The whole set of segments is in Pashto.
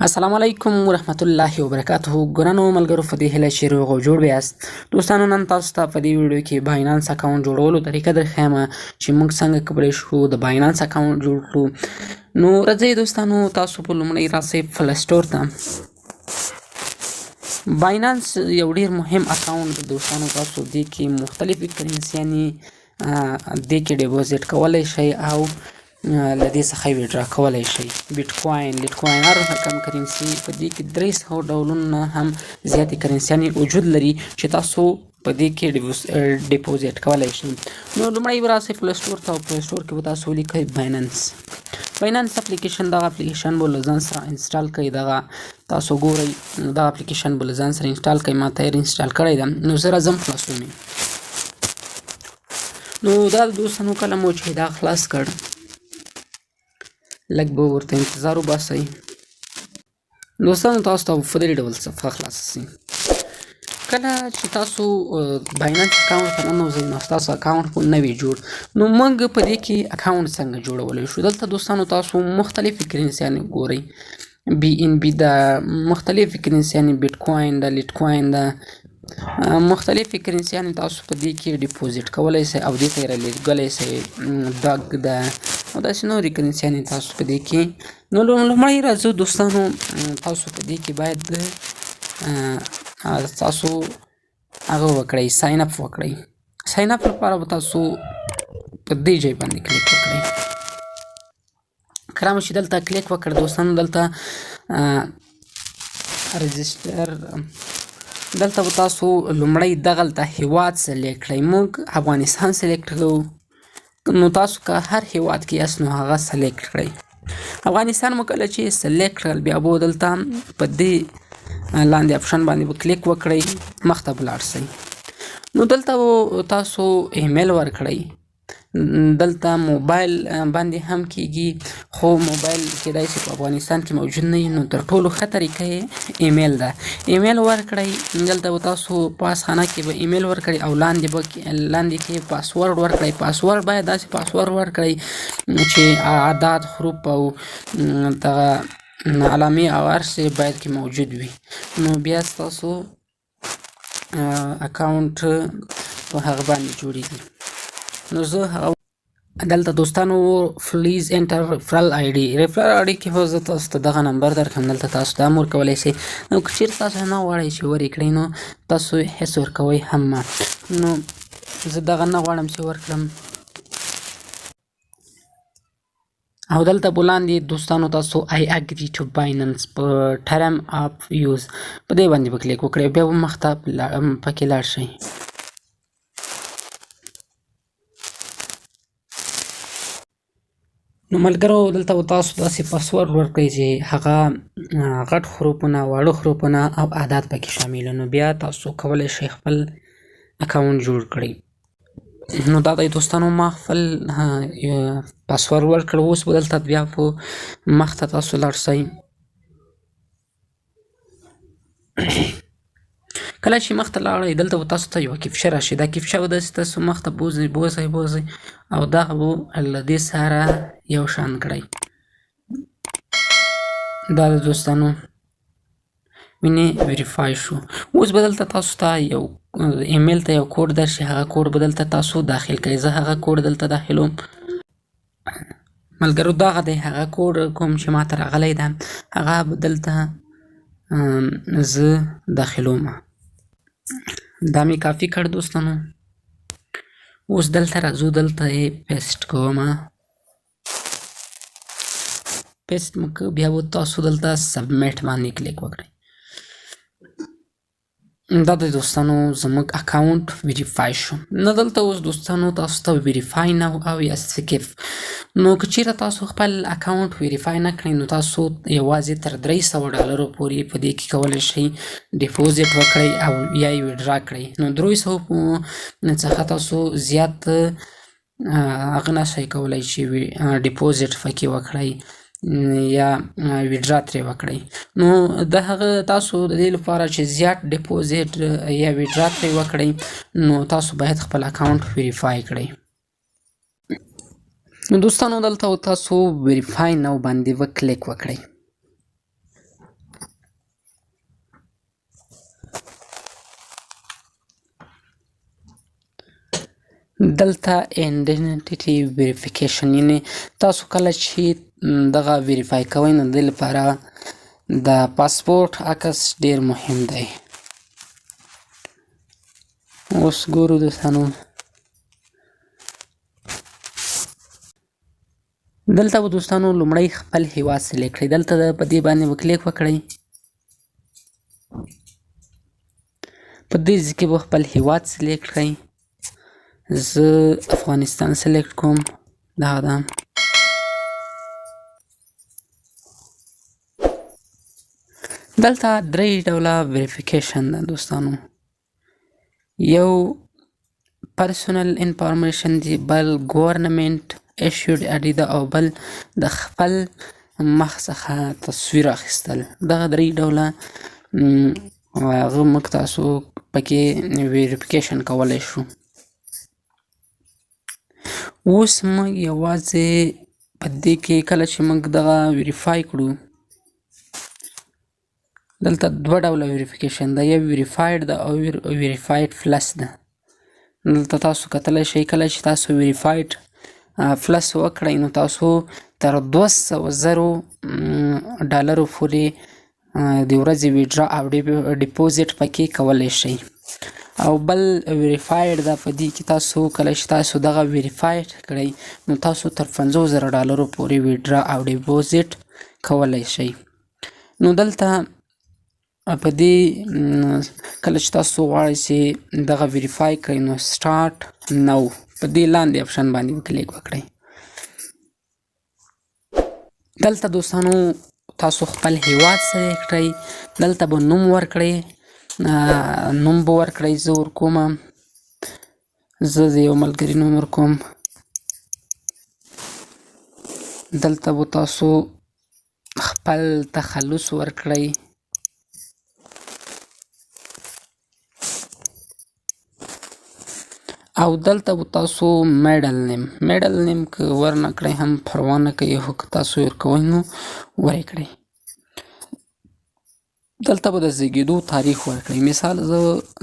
السلام علیکم ورحمت الله وبرکاته. ګرانو ملګرو په دې هیله چې روغ او جوړ یاست. دوستانو نن تاسو ته په دې ویډیو کې باینانس اکاونټ جوړولو طریقه درښیم چې موږ څنګه کولی شو د باینانس اکاونټ جوړ کړو. نو راځئ دوستانو تاسو په لومړی راسئ پلی سټور ته. باینانس یو ډیر مهم اکاونټ دی دوستانو. تاسو دې کې مختلفې کرنسیانې دې کې ډیپوزیټ کولی شئ او له دې څخه ویډرا کولی شئ. بیټکوین، لیټکوین، هر رقم کرنسي په دې کې 300 ډولونه هم زیاتې کرنسیانې وجود لري چې تاسو په دې کې ډیپوزیټ کولی شئ. نو لومړی به راسئ پلی سټور ته او پلی سټور کې به تاسو ولیکئ باینانس اپلیکیشن. دغه اپلیکیشن به له ځان سره انسټال کړئ. دغه تاسو ګورئ دغه اپلیکیشن به له ځان سره انسټال کړئ. ما ته یې انسټال کړی ده. نو زه راځم خلاصوم یې. نو دا دوستانو کله مو چې دا خلاص کړ لږ به ورته انتظار وباسئ. دوستانو تاسو ته په دې ډول صفحه خلاصه شي. کله چې تاسو باینانس اکاونټ ته ننوځئ نو ستاسو اکاونټ به نوی جوړ. نو موږ په دې کې اکاونټ څنګه جوړولی شو. دلته دوستانو تاسو مختلفې کرنسیانې ګورئ. BNB ده، مختلفې کرنسیانې، بیټکوین ده، لیټکوین ده، مختلفې کرنسیانې تاسو په دې کې ډیپوزیټ کولی شئ او دې ته یې رالیږلی شئ. ډاګ ده او داسې نورې کرنسیانې تاسو په دې کې. نو لومړی راځو دوستانو تاسو په دې کې باید تاسو هغه وکړئ، ساین اپ وکړئ. ساین اپ لپاره به تاسو په دې ځای باندې کلیک وکړئ. کله مو چې دلته کلیک وکړ دوستانو دلته رجسټر دلته به تاسو لومړی دغلته هیواد سلیکټ کړئ. موږ افغانستان سلیکټ کړو. نو تاسو که هر هیواد کې یاست نو هغه سلیکټ کړئ. افغانستان مو کله چې سلیکټ کړل بیا به دلته په دې لاندې اپشن باندې به کلیک وکړئ، مخته به لاړ شئ. نو دلته تاسو ایمیل ورکړئ. دلته موبایل باندې هم کیږي خو موبایل کېدای شي په افغانستان کې موجود نه وي. نو تر ټولو ښه طریقه یې ایمیل ده. ایمیل ورکړئ. دلته به تاسو په اسخانه کې به ایمیل ورکړئ او لاندې کې پاسورډ ورکړئ. پاسورډ باید داسې پاسورډ ورکړئ چې عدد، حروف او دغه علامې او هر څه باید کې موجود وي. نو بیا ستاسو اکاونټ په هغه باندې جوړیږي. نو زه دلته دوستانو پلیز انټر ریفرل آی ډي کې به زه تاسو ته دغه نمبر درکړم. دلته تاسو دا هم ورکولی شئ. نو که چېرې تاسو نه غواړئ چې ور یې کړئ نو تاسو هېڅ ورکوئ هم مه. نو زه دغه نه غواړم چې ورکړم. او دلته په لاندې دوستانو تاسو آی اګري ټو باینانس په ټرم اف یوز په دې باندې به کلیک وکړئ. بیا به مخته پکې لاړ شئ. نو ملګرو دلته به تاسو داسې پاسورډ ورکړئ چې هغه غټ حروفونه، واړه حروفونه او عدد پکې شامل. نو بیا تاسو کولی شئ خپل اکاونټ جوړ کړئ. نو دا دی دوستانو ما خپل پاسورډ ورکړ. اوس به دلته بیا په مخته تاسو لاړ شئ. کله چې مخته لاړئ دلته به تاسو ته یوه کیپشه راشي. دا کیپشه به داسې تاسو مخته بوځئ او دغه به له دې سره یو شان کړئ. دا د دوستانو وینې ویریفای شو. اوس به دلته تاسو ته یو ایمیل ته یو کوډ درشي. هغه کوډ به دلته تاسو داخل کړئ. زه هغه کوډ دلته داخلوم. ملګرو دغه دی هغه کوډ کوم چې ما ته راغلی ده هغه به دلته زه داخلوم. دا مې کافي کړ دوستانو. اوس دلته راځو دلته یې پیسټ کوم. پیسټ مو که بیا به تاسو دلته سبمیټ باندې کلیک وکړئ. دا د دوستانو زموږ اکاونټ ویریفای شو. نو دلته اوس دوستانو تاسو ته ویریفای نو او یا سکیپ. نو که چېرې تاسو خپل اکاونټ ویریفای نه کړئ نو تاسو یوازې تر 300 ډالرو پورې په دې کې کولی شئ ډیپوزیټ وکړئ او یا یې ویډرا کړئ. نو 300 څخه تاسو زیات هغه نه شئ کولی چې ډیپوزیټ پکې وکړئ یا ویډرا ترې وکړئ. نو د هغه تاسو د دې لپاره چې زیات ډیپوزیټ یا ویډرا ترې وکړئ نو تاسو باید خپل اکاونټ ویریفای کړئ. نو دوستانو دلته تاسو ویریفای نو باندې کلیک وکړئ. دلته ايډنټيټي ويریفیکیشن، یعنی تاسو کله چې دغه ویریفای کوئ نو د دې لپاره د پاسپورټ عکس ډیر مهم دی. اوس ګورو دوستانو دلته به دوستانو لومړی خپل هیواد سلیکټ کړئ. دلته په دې باندې به کلیک وکړئ. په دې ځای کې به خپل هیواد سلیکټ کړئ. زه افغانستان سلیکټ کوم. دغه ده. دلته درې ډوله ویریفیکیشن ده دوستانو. یو پرسونل انفارمیشن دی، بل ګورنمنت ایشوډ اډي ده، او بل د خپل مخ څخه تصویر اخیستل. دغه درې ډوله هغه موږ تاسو پکې ویریفیکیشن کولی شو. اوس موږ یوازې په دې کې کله چې موږ دغه ویریفای کړو، دلته دوه ډوله ویریفیکیشن ده، یو ویریفاید ده او ویریفاید پلس ده. دلته تاسو کتلی شئ کله چې تاسو ویریفاید پلس وکړئ نو تاسو تر 200,000 ډالرو پورې د ورځې ویډرا او ډیپوزیټ پکې کولی شئ. او بل ویریفاید ده، په دې کې تاسو کله چې تاسو دغه ویریفاید کړئ نو تاسو تر 50,000 ډالرو پورې ویډرا او ډیپوزیټ کولی شئ. نو دلته په دې کله چې تاسو غواړئ چې دغه ویریفای کړئ نو سټارټ نو په دې لاندې اپشن باندې کلیک وکړئ. دلته دوستانو تاسو خپل هیواد سلیکټ کړئ. دلته به نوم ورکړئ. نوم به ورکړئ. زه ورکوم، زه د یو ملګري نوم ورکوم. دلته به تاسو خپل تخلص ورکړئ. او دلته به تاسو میډل نیم که ورنه کړئ هم پروا نه کوي، خو که تاسو یې ورکوئ نو ورې کړئ. دلته به د زیږېدو تاریخ ورکړئ. مثال زه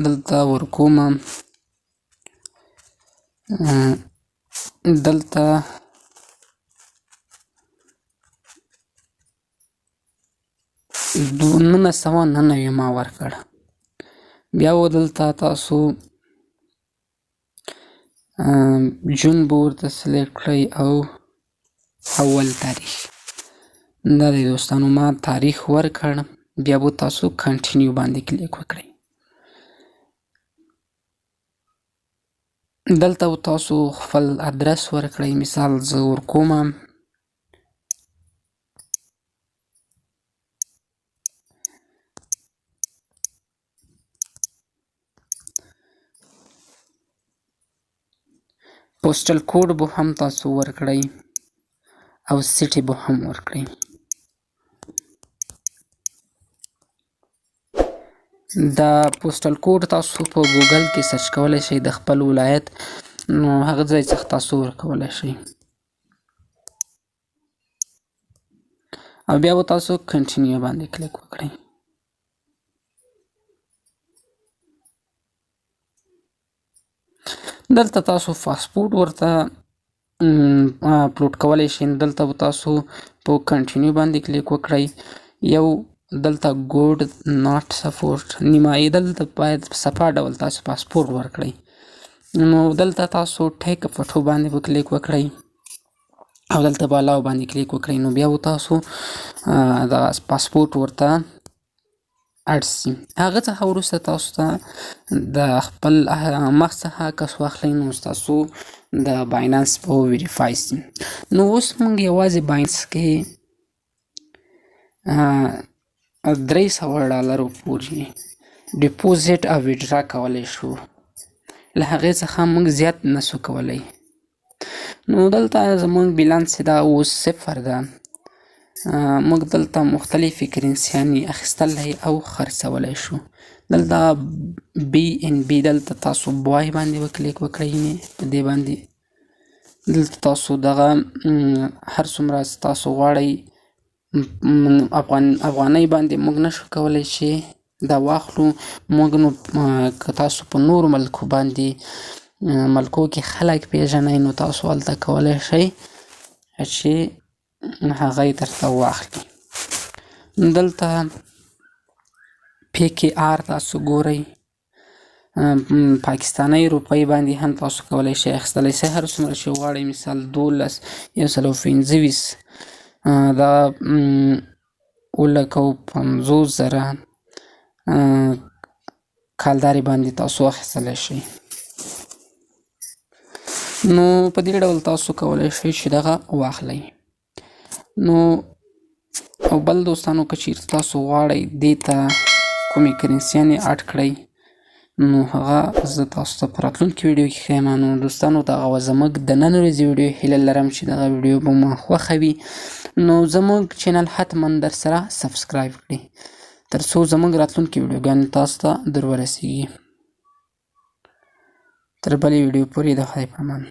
دلته ورکوم دلته 1999 ما ورکړ. بیا و دلته تاسو جون به ورته سلیکټ کړئ او اول تاریخ. دا دی دوستانو ما تاریخ ورکړ. بیا به تاسو کنټینیو باندې کلیک وکړئ. دلته به تاسو خپل ادرس ورکړئ. مثال زه ورکوم پوسټل کوډ به هم تاسو ورکړئ او سیټي به هم ورکړئ. دا پوسټل کوډ تاسو په ګوګل کې سرچ کولی شئ د خپل ولایت، نو هغه ځای څخه تاسو ورکولی شئ. او بیا به تاسو کنټینیو باندې کلیک وکړئ. دلته تاسو پاسپورټ ورته اپلوډ کولی شئ. دلته به تاسو په کنټینیو باندې کلیک وکړئ. یو دلته ګوډ ناټ سپورټ نیمایي، دلته باید صفا ډول تاسو پاسپورټ ورکړئ. نو دلته تاسو ټیک فوټو باندې به کلیک وکړئ او دلته به الاو باندې کلیک وکړئ. نو بیا به تاسو د پاسپورټ ورته اډ سي. هغه څخه وروسته تاسو ته د خپل مخ څخه عکس واخلئ نو تاسو د باینانس په ویریفای سي. نو اوس موږ یوازې باینانس کې 300 ډالرو پورې ډیپوزیټ او ویډرا کولی شو. له هغې څخه موږ زیات نسو کولی. نو دلته زموږ بیلانس دا اوس 0 ده. موږ دلته مختلفې کرنسیانې اخیستلی او خرڅولی شو. دلته BNB دلته تاسو بای باندې وکلیک وکړئ. په دې باندې دلته تاسو دغه هر څومره تاسو غواړئ افغانۍ باندې موږ نشو کولی چې دا واخلو. موږ نو که تاسو په نورو ملکو باندې ملکو کې خلک پیژنئ نو تاسو هلته کولی شئ چې هغه یې درته واخلي. دلته PKR تاسو ګورئ، پاکستاني روپۍ باندې هم تاسو کولی شئ اخیستلی شئ هر څومره چې غواړئ، مثال 12 125 دا 750,000 کالدارې باندې تاسو اخیستلی شئ. نو په دې ډول تاسو کولی شئ چې دغه واخلئ. نو او بل دوستانو که چیرته تاسو غواړئ دې ته کومې کرنسیانې اډ کړئ نو هغه زه تاسو ته په راتلونکي ویډیو کې ښیم. نو دوستانو دغه وه زموږ د نن ورځې ویډیو. هیله لرم چې دغه ویډیو به مو خوښه وي. نو زموږ چینل حتما در سره سبسکرایب کړئ تر څو زموږ راتلونکي ویډیوګانې تاسو ته در ورسیږي. تر بلې ویډیو پورې د خدای په امان.